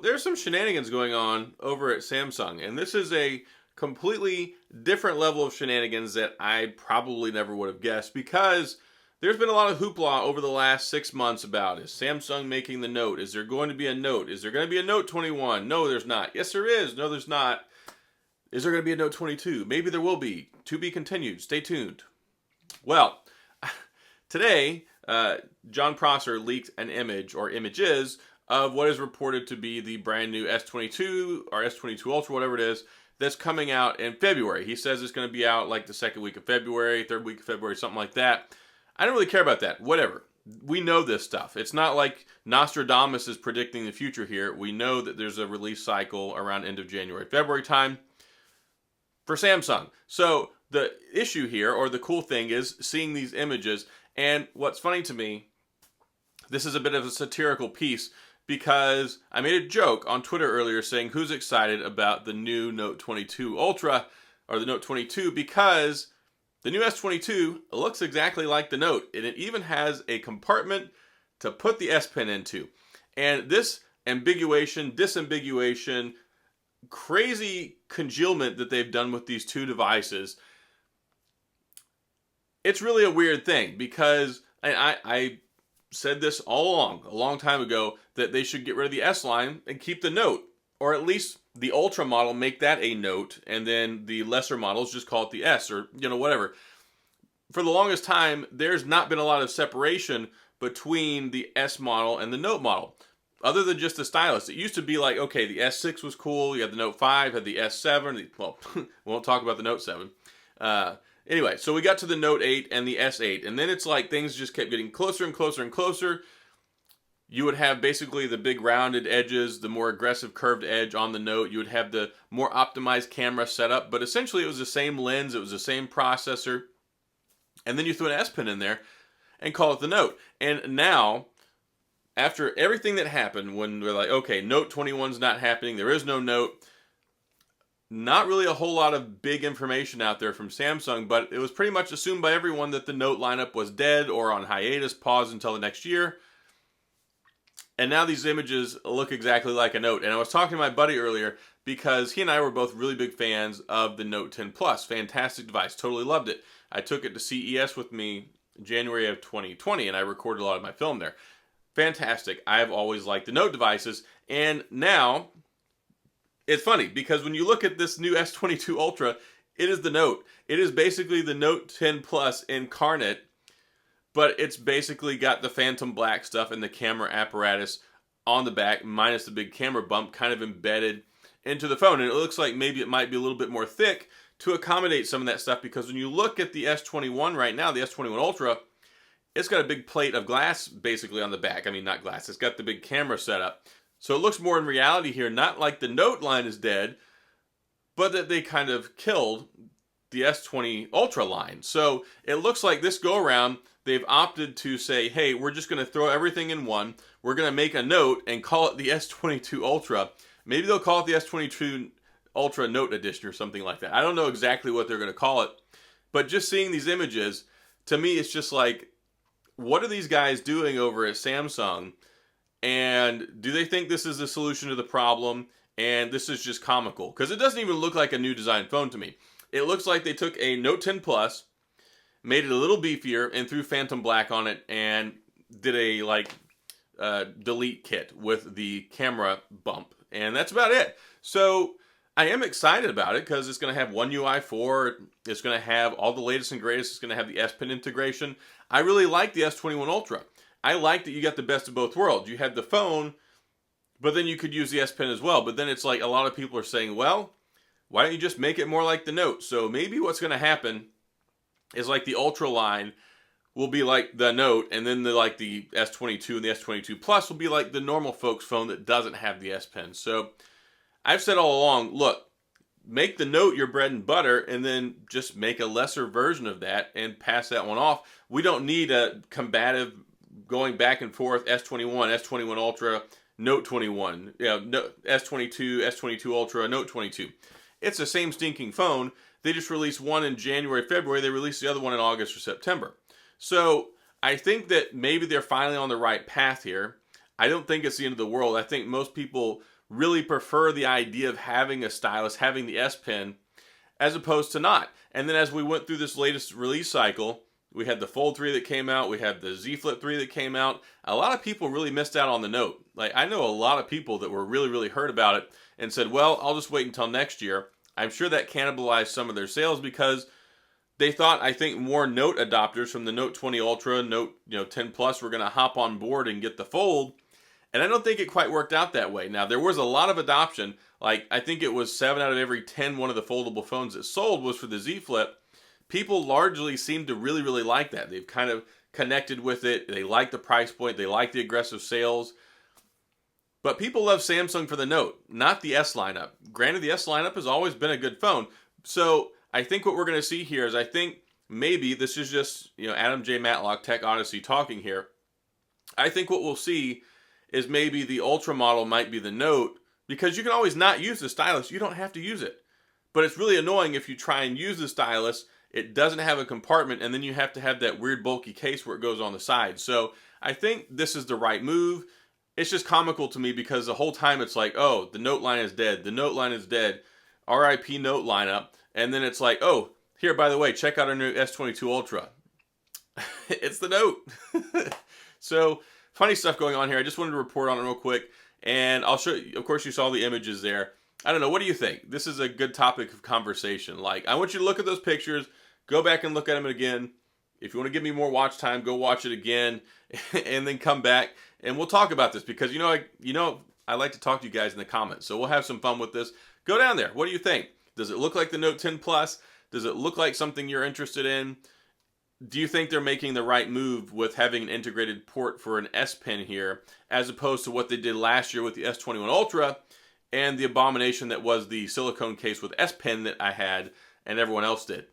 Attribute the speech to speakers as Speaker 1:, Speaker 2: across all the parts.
Speaker 1: there's some shenanigans going on over at Samsung, and this is a completely different level of shenanigans that I probably never would have guessed, because there's been a lot of hoopla over the last 6 months about, is Samsung making the Note? Is there going to be a Note? Is there going to be a Note 21? No, there's not. Yes, there is. No, there's not. Is there going to be a Note 22? Maybe there will be. To be continued. Stay tuned. Well, today, John Prosser leaked an image, or images, of what is reported to be the brand new S22 or S22 Ultra, whatever it is, that's coming out in February. He says it's going to be out like the second week of February, third week of February, something like that. I don't really care about that. Whatever. We know this stuff. It's not like Nostradamus is predicting the future here. We know that there's a release cycle around end of January, February time for Samsung. So the issue here, or the cool thing, is seeing these images. And what's funny to me, this is a bit of a satirical piece, because I made a joke on Twitter earlier saying who's excited about the new Note 22 Ultra, or the Note 22, because the new S22 looks exactly like the Note, and it even has a compartment to put the S Pen into. And this ambiguation, disambiguation, crazy congealment that they've done with these two devices, it's really a weird thing, because I said this all along, a long time ago, that they should get rid of the S line and keep the Note, or at least the Ultra model, make that a Note, and then the lesser models just call it the S, or whatever. For the longest time, there's not been a lot of separation between the S model and the Note model, other than just the stylus. It used to be like, okay, the S6 was cool, you had the Note 5, had the S7, well, we won't talk about the Note 7. Anyway, so we got to the Note 8 and the S8, and then it's like things just kept getting closer and closer and closer. You would have basically the big rounded edges, the more aggressive curved edge on the Note. You would have the more optimized camera setup, but essentially it was the same lens, it was the same processor, and then you threw an S Pen in there and call it the Note. And now, after everything that happened, when we're like, okay, Note 21's not happening, there is no Note, not really a whole lot of big information out there from Samsung, but it was pretty much assumed by everyone that the Note lineup was dead or on hiatus, paused until the next year. And now these images look exactly like a Note. And I was talking to my buddy earlier, because he and I were both really big fans of the Note 10 Plus. Fantastic device. Totally loved it. I took it to CES with me in January of 2020, and I recorded a lot of my film there. Fantastic. I've always liked the Note devices. And now, it's funny, because when you look at this new S22 Ultra, it is the Note. It is basically the Note 10 Plus incarnate, but it's basically got the phantom black stuff and the camera apparatus on the back, minus the big camera bump, kind of embedded into the phone. And it looks like maybe it might be a little bit more thick to accommodate some of that stuff, because when you look at the S21 right now, the S21 Ultra, it's got a big plate of glass basically on the back. I mean, not glass, it's got the big camera setup. So it looks more in reality here, not like the Note line is dead, but that they kind of killed the S20 Ultra line. So it looks like this go around, they've opted to say, hey, we're just going to throw everything in one. We're going to make a Note and call it the S22 Ultra. Maybe they'll call it the S22 Ultra Note Edition or something like that. I don't know exactly what they're going to call it. But just seeing these images, to me, it's just like, what are these guys doing over at Samsung? And do they think this is the solution to the problem? And this is just comical, because it doesn't even look like a new design phone to me. It looks like they took a Note 10 Plus, made it a little beefier, and threw phantom black on it, and did a delete kit with the camera bump. And that's about it. So I am excited about it, because it's going to have One UI 4. It's going to have all the latest and greatest. It's going to have the S Pen integration. I really like the S21 Ultra. I like that you got the best of both worlds. You had the phone, but then you could use the S Pen as well. But then it's like a lot of people are saying, well, why don't you just make it more like the Note? So maybe what's going to happen is like the Ultra line will be like the Note, and then the S22 and the S22 Plus will be like the normal folks phone that doesn't have the S Pen. So I've said all along, look, make the Note your bread and butter, and then just make a lesser version of that and pass that one off. We don't need a combative going back and forth S21, S21 Ultra, Note 21, S22, S22 Ultra, Note 22. It's the same stinking phone. They just released one in January, February. They released the other one in August or September. So I think that maybe they're finally on the right path here. I don't think it's the end of the world. I think most people really prefer the idea of having a stylus, having the S Pen, as opposed to not. And then as we went through this latest release cycle, we had the Fold 3 that came out, we had the Z Flip 3 that came out. A lot of people really missed out on the Note. Like, I know a lot of people that were really hurt about it and said, well, I'll just wait until next year. I'm sure that cannibalized some of their sales because they thought, I think, more Note adopters from the Note 20 Ultra, Note 10 Plus were going to hop on board and get the Fold. And I don't think it quite worked out that way. Now, there was a lot of adoption. Like, I think it was 7 out of every 10 one of the foldable phones that sold was for the Z Flip. People largely seem to really like that. They've kind of connected with it. They like the price point. They like the aggressive sales. But people love Samsung for the Note, not the S lineup. Granted, the S lineup has always been a good phone. So I think what we're going to see here is, I think maybe this is just Adam J. Matlock, TechOdyssey talking here. I think what we'll see is maybe the Ultra model might be the Note, because you can always not use the stylus. You don't have to use it. But it's really annoying if you try and use the stylus, it doesn't have a compartment, and then you have to have that weird bulky case where it goes on the side. So I think this is the right move. It's just comical to me because the whole time it's like, oh, the Note line is dead. The Note line is dead. RIP Note lineup. And then it's like, oh, here, by the way, check out our new S22 Ultra. It's the Note. So funny stuff going on here. I just wanted to report on it real quick. And I'll show you, of course, you saw the images there. I don't know, what do you think? This is a good topic of conversation. Like, I want you to look at those pictures, go back and look at them again. If you want to give me more watch time, go watch it again, and then come back, and we'll talk about this, because I like to talk to you guys in the comments, so we'll have some fun with this. Go down there. What do you think? Does it look like the Note 10 Plus? Does it look like something you're interested in? Do you think they're making the right move with having an integrated port for an S Pen here, as opposed to what they did last year with the S21 Ultra and the abomination that was the silicone case with S Pen that I had and everyone else did?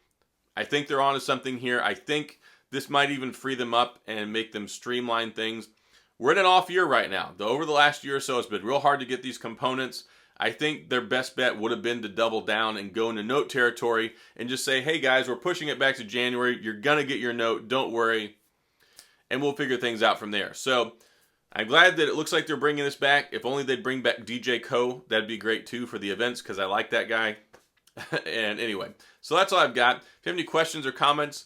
Speaker 1: I think they're onto something here. I think this might even free them up and make them streamline things. We're in an off year right now. Though over the last year or so, it's been real hard to get these components. I think their best bet would have been to double down and go into Note territory and just say, hey guys, we're pushing it back to January. You're going to get your Note. Don't worry. And we'll figure things out from there. So I'm glad that it looks like they're bringing this back. If only they'd bring back DJ Ko, that'd be great too for the events, because I like that guy. And anyway, so that's all I've got. If you have any questions or comments,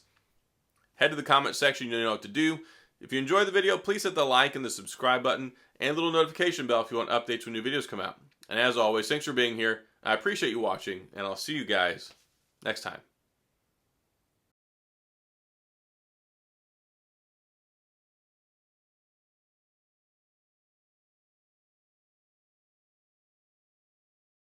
Speaker 1: head to the comment section. You know what to do. If you enjoyed the video, please hit the like and the subscribe button and the little notification bell if you want updates when new videos come out. And as always, thanks for being here. I appreciate you watching, and I'll see you guys next time.